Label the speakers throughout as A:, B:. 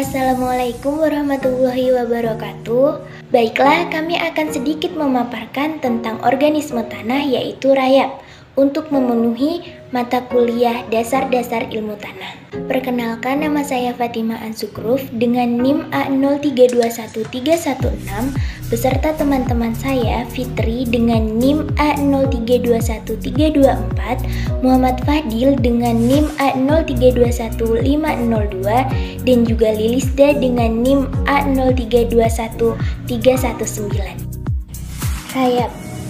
A: Assalamualaikum warahmatullahi wabarakatuh. Baiklah, kami akan sedikit memaparkan tentang organisme tanah yaitu rayap untuk memenuhi mata kuliah dasar-dasar ilmu tanah. Perkenalkan, nama saya Fatimah Ansukruf dengan NIM A0321316 beserta teman-teman saya Fitri dengan NIM A0321324, Muhammad Fadil dengan NIM A0321502 dan juga Lilisda dengan NIM A0321319.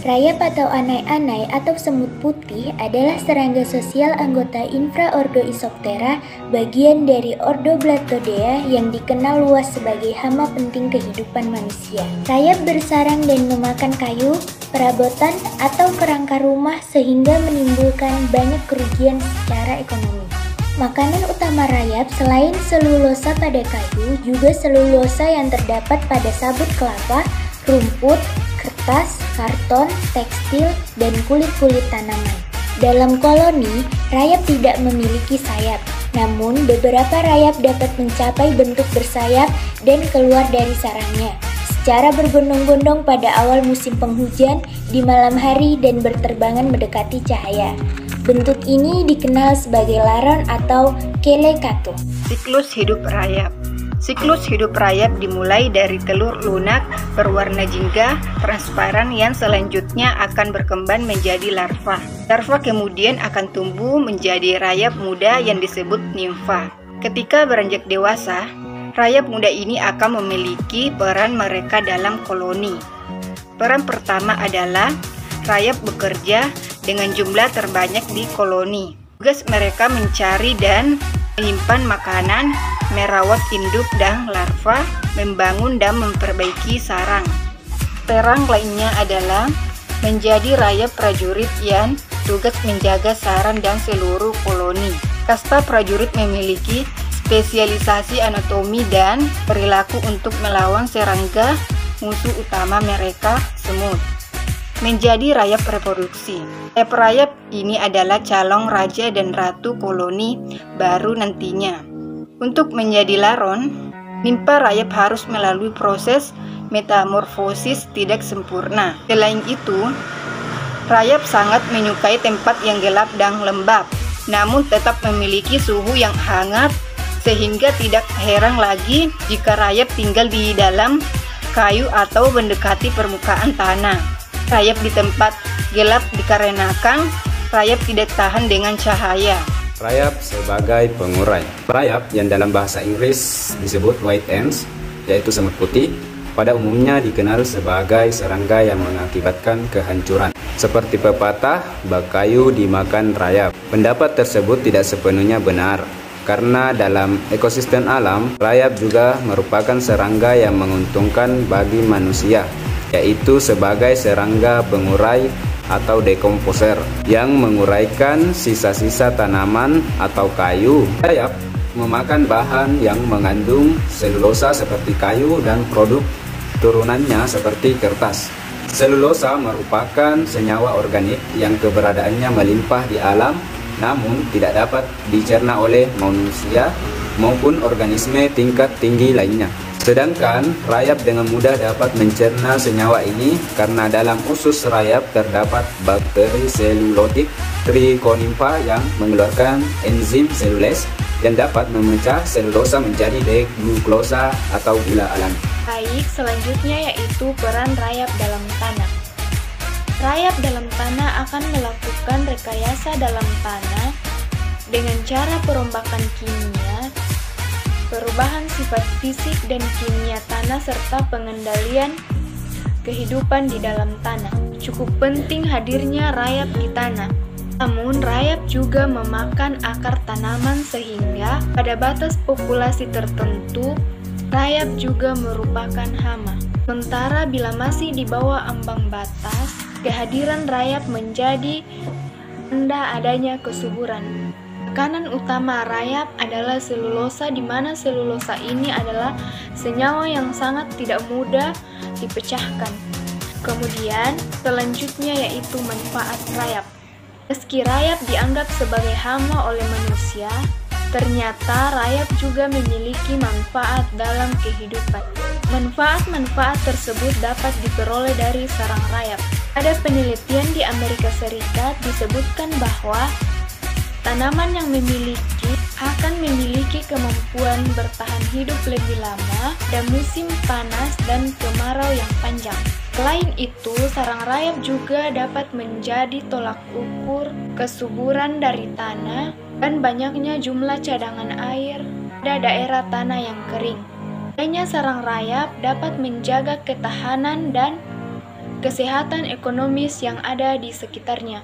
A: Rayap atau anai-anai atau semut putih adalah serangga sosial anggota Infraordo-Isoptera, bagian dari ordo Blattodea yang dikenal luas sebagai hama penting kehidupan manusia. Rayap bersarang dan memakan kayu, perabotan, atau kerangka rumah sehingga menimbulkan banyak kerugian secara ekonomi. Makanan utama rayap selain selulosa pada kayu, juga selulosa yang terdapat pada sabut kelapa, rumput, kertas, karton, tekstil, dan kulit-kulit tanaman. Dalam koloni, rayap tidak memiliki sayap, namun beberapa rayap dapat mencapai bentuk bersayap dan keluar dari sarangnya secara berbondong-bondong pada awal musim penghujan di malam hari dan berterbangan mendekati cahaya. Bentuk ini dikenal sebagai laron atau kelekato.
B: Siklus hidup rayap. Siklus hidup rayap dimulai dari telur lunak berwarna jingga transparan yang selanjutnya akan berkembang menjadi larva. Larva kemudian akan tumbuh menjadi rayap muda yang disebut nimfa. Ketika beranjak dewasa, rayap muda ini akan memiliki peran mereka dalam koloni. Peran pertama adalah rayap bekerja dengan jumlah terbanyak di koloni. Tugas mereka mencari dan menyimpan makanan, merawat induk dan larva, membangun dan memperbaiki sarang. Peran lainnya adalah menjadi rayap prajurit yang tugas menjaga sarang dan seluruh koloni. Kasta prajurit memiliki spesialisasi anatomi dan perilaku untuk melawan serangga musuh utama mereka, semut. Menjadi rayap reproduksi. Rayap ini adalah calon raja dan ratu koloni baru nantinya. Untuk menjadi laron, nimfa rayap harus melalui proses metamorfosis tidak sempurna. Selain itu, rayap sangat menyukai tempat yang gelap dan lembab, namun tetap memiliki suhu yang hangat sehingga tidak heran lagi jika rayap tinggal di dalam kayu atau mendekati permukaan tanah. Rayap di tempat gelap dikarenakan rayap tidak tahan dengan cahaya.
C: Rayap sebagai pengurai. Rayap yang dalam bahasa Inggris disebut white ants, yaitu semut putih, pada umumnya dikenal sebagai serangga yang mengakibatkan kehancuran. Seperti pepatah, bak kayu dimakan rayap. Pendapat tersebut tidak sepenuhnya benar, karena dalam ekosistem alam, rayap juga merupakan serangga yang menguntungkan bagi manusia, yaitu sebagai serangga pengurai atau dekomposer yang menguraikan sisa-sisa tanaman atau kayu. Rayap memakan bahan yang mengandung selulosa seperti kayu dan produk turunannya seperti kertas. Selulosa merupakan senyawa organik yang keberadaannya melimpah di alam, namun tidak dapat dicerna oleh manusia maupun organisme tingkat tinggi lainnya. Sedangkan rayap dengan mudah dapat mencerna senyawa ini karena dalam usus rayap terdapat bakteri selulotik trichonympha yang mengeluarkan enzim selulase yang dapat memecah selulosa menjadi deglukosa atau gula alami.
A: Baik, selanjutnya yaitu peran rayap dalam tanah. Rayap dalam tanah akan melakukan rekayasa dalam tanah dengan cara perombakan kimia, perubahan sifat fisik dan kimia tanah serta pengendalian kehidupan di dalam tanah. Cukup penting hadirnya rayap di tanah. Namun rayap juga memakan akar tanaman sehingga pada batas populasi tertentu rayap juga merupakan hama. Sementara bila masih di bawah ambang batas, kehadiran rayap menjadi tanda adanya kesuburan. Makanan utama rayap adalah selulosa, di mana selulosa ini adalah senyawa yang sangat tidak mudah dipecahkan. Kemudian selanjutnya yaitu manfaat rayap. Meski rayap dianggap sebagai hama oleh manusia,
D: Ternyata rayap juga memiliki manfaat dalam kehidupan. Manfaat-manfaat tersebut dapat diperoleh dari sarang rayap. Ada penelitian di Amerika Serikat disebutkan bahwa tanaman yang akan memiliki kemampuan bertahan hidup lebih lama pada musim panas dan kemarau yang panjang. Selain itu, sarang rayap juga dapat menjadi tolak ukur kesuburan dari tanah dan banyaknya jumlah cadangan air pada daerah tanah yang kering. Adanya sarang rayap dapat menjaga ketahanan dan kesehatan ekonomis yang ada di sekitarnya.